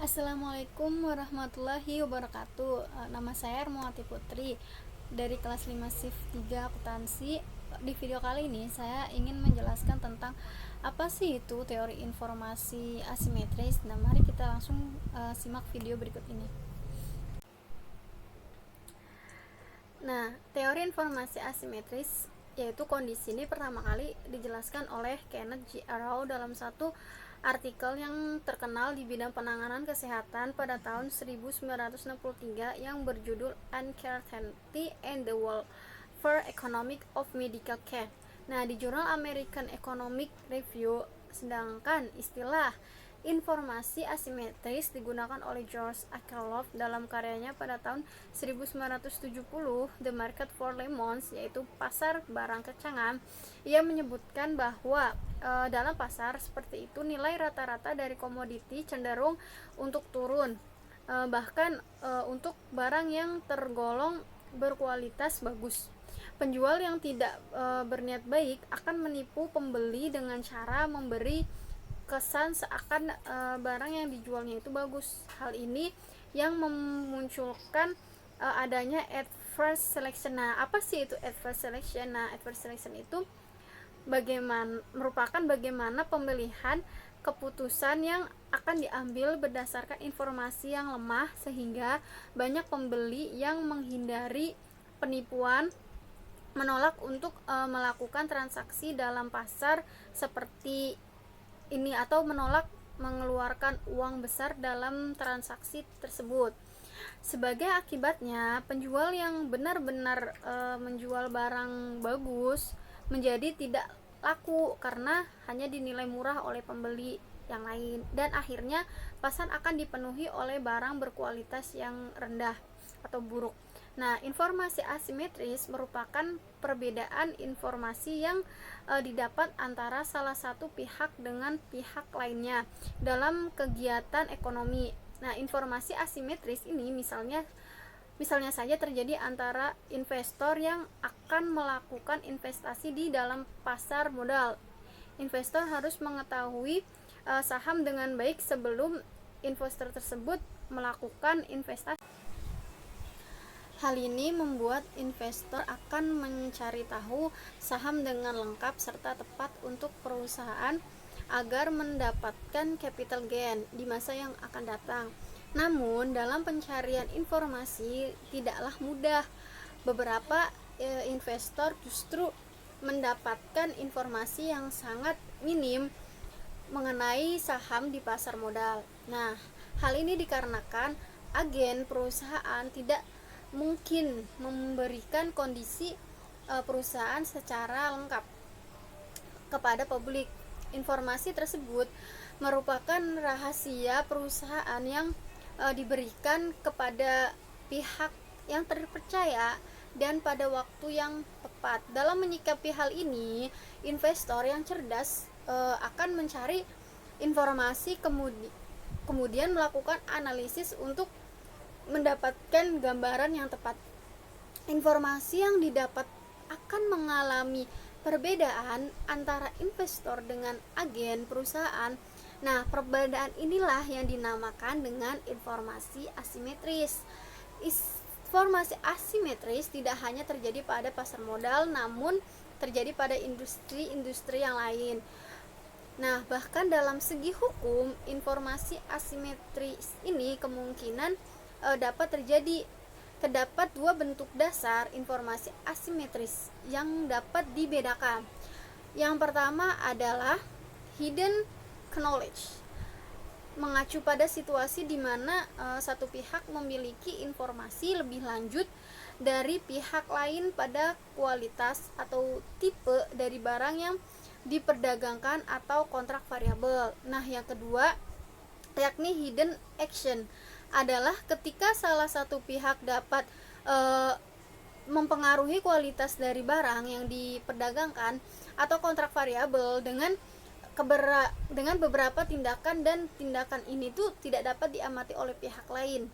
Assalamualaikum warahmatullahi wabarakatuh. Nama saya Ermawati Putri dari kelas 5 SIF 3 akuntansi. Di video kali ini saya ingin menjelaskan tentang apa sih itu teori informasi asimetris. Nah, mari kita langsung simak video berikut ini. Nah, teori informasi asimetris yaitu kondisi ini pertama kali dijelaskan oleh Kenneth G. Arrow dalam satu artikel yang terkenal di bidang penanganan kesehatan pada tahun 1963 yang berjudul Uncertainty and the Welfare Economic of Medical Care. Nah, di jurnal American Economic Review, sedangkan istilah informasi asimetris digunakan oleh George Akerlof dalam karyanya pada tahun 1970 The Market for Lemons, yaitu pasar barang kecangan. Ia menyebutkan bahwa dalam pasar seperti itu nilai rata-rata dari komoditi cenderung untuk turun, bahkan untuk barang yang tergolong berkualitas bagus. Penjual yang tidak berniat baik akan menipu pembeli dengan cara memberi kesan seakan barang yang dijualnya itu bagus. Hal ini yang memunculkan adanya adverse selection. Nah, apa sih itu adverse selection? Nah, adverse selection itu merupakan bagaimana pemilihan keputusan yang akan diambil berdasarkan informasi yang lemah, sehingga banyak pembeli yang menghindari penipuan, menolak untuk melakukan transaksi dalam pasar seperti ini, atau menolak mengeluarkan uang besar dalam transaksi tersebut. Sebagai akibatnya, penjual yang benar-benar menjual barang bagus menjadi tidak laku karena hanya dinilai murah oleh pembeli yang lain, dan akhirnya pasar akan dipenuhi oleh barang berkualitas yang rendah atau buruk. Nah, informasi asimetris merupakan perbedaan informasi yang didapat antara salah satu pihak dengan pihak lainnya dalam kegiatan ekonomi. Nah, informasi asimetris ini misalnya saja terjadi antara investor yang akan melakukan investasi di dalam pasar modal. Investor harus mengetahui saham dengan baik sebelum investor tersebut melakukan investasi. Hal ini membuat investor akan mencari tahu saham dengan lengkap serta tepat untuk perusahaan agar mendapatkan capital gain di masa yang akan datang. Namun, dalam pencarian informasi tidaklah mudah. Beberapa investor justru mendapatkan informasi yang sangat minim mengenai saham di pasar modal. Nah, hal ini dikarenakan agen perusahaan tidak mungkin memberikan kondisi perusahaan secara lengkap kepada publik. Informasi tersebut merupakan rahasia perusahaan yang diberikan kepada pihak yang terpercaya dan pada waktu yang tepat. Dalam menyikapi hal ini, investor yang cerdas akan mencari informasi kemudian melakukan analisis untuk mendapatkan gambaran yang tepat. Informasi yang didapat akan mengalami perbedaan antara investor dengan agen perusahaan. Nah, perbedaan inilah yang dinamakan dengan informasi asimetris. Informasi asimetris tidak hanya terjadi pada pasar modal, namun terjadi pada industri-industri yang lain. Nah, bahkan dalam segi hukum, informasi asimetris ini kemungkinan dapat terjadi. Terdapat dua bentuk dasar informasi asimetris yang dapat dibedakan. Yang pertama adalah hidden knowledge, mengacu pada situasi di mana satu pihak memiliki informasi lebih lanjut dari pihak lain pada kualitas atau tipe dari barang yang diperdagangkan atau kontrak variabel. Nah, yang kedua yakni hidden action adalah ketika salah satu pihak dapat mempengaruhi kualitas dari barang yang diperdagangkan atau kontrak variabel dengan beberapa tindakan, dan tindakan ini tuh tidak dapat diamati oleh pihak lain.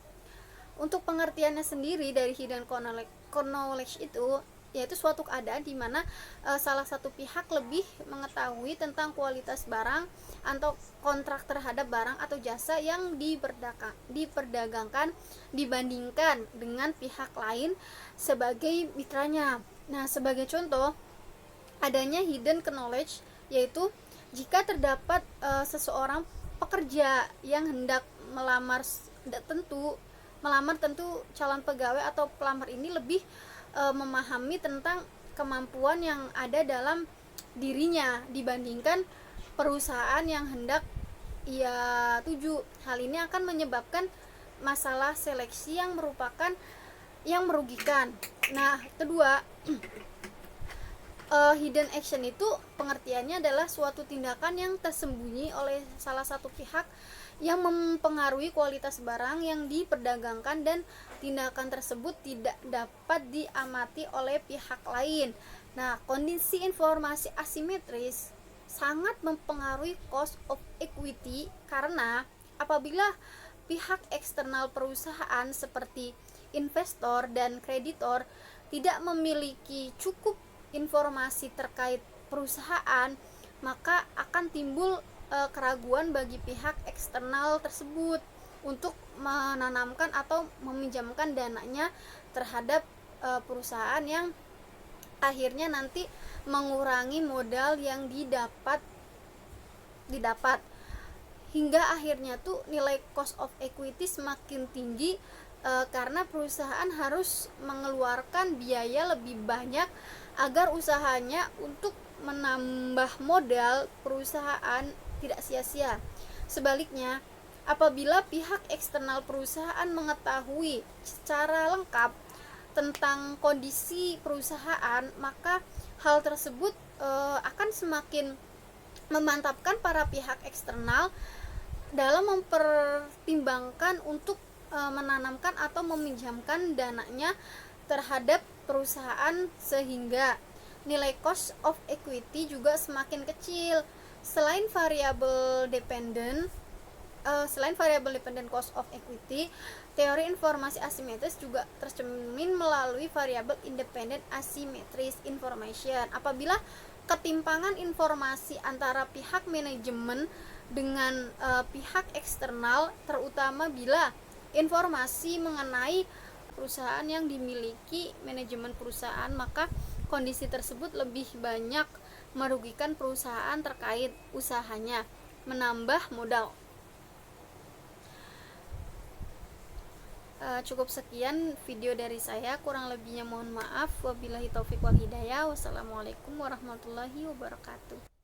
Untuk pengertiannya sendiri dari hidden knowledge itu yaitu suatu keadaan di mana salah satu pihak lebih mengetahui tentang kualitas barang atau kontrak terhadap barang atau jasa yang diperdagangkan dibandingkan dengan pihak lain sebagai mitranya. Nah, sebagai contoh, adanya hidden knowledge, yaitu jika terdapat seseorang pekerja yang hendak melamar tentu calon pegawai atau pelamar ini lebih memahami tentang kemampuan yang ada dalam dirinya dibandingkan perusahaan yang hendak ia tuju. Hal ini akan menyebabkan masalah seleksi yang merugikan. Nah, kedua, hidden action itu pengertiannya adalah suatu tindakan yang tersembunyi oleh salah satu pihak yang mempengaruhi kualitas barang yang diperdagangkan dan tindakan tersebut tidak dapat diamati oleh pihak lain. Nah, kondisi informasi asimetris sangat mempengaruhi cost of equity karena apabila pihak eksternal perusahaan seperti investor dan kreditor tidak memiliki cukup informasi terkait perusahaan, maka akan timbul keraguan bagi pihak eksternal tersebut untuk menanamkan atau meminjamkan dananya terhadap perusahaan yang akhirnya nanti mengurangi modal yang didapat hingga akhirnya tuh nilai cost of equity semakin tinggi karena perusahaan harus mengeluarkan biaya lebih banyak agar usahanya untuk menambah modal perusahaan tidak sia-sia. Sebaliknya, apabila pihak eksternal perusahaan mengetahui secara lengkap tentang kondisi perusahaan, maka hal tersebut akan semakin memantapkan para pihak eksternal dalam mempertimbangkan untuk menanamkan atau meminjamkan dananya terhadap perusahaan sehingga nilai cost of equity juga semakin kecil. Selain variabel dependent cost of equity, teori informasi asimetris juga tercermin melalui variabel independent asymmetries information. Apabila ketimpangan informasi antara pihak manajemen dengan pihak eksternal, terutama bila informasi mengenai perusahaan yang dimiliki manajemen perusahaan, maka kondisi tersebut lebih banyak merugikan perusahaan terkait usahanya menambah modal. Cukup sekian video dari saya, kurang lebihnya mohon maaf. Wabillahi taufik wal hidayah. Wassalamualaikum warahmatullahi wabarakatuh.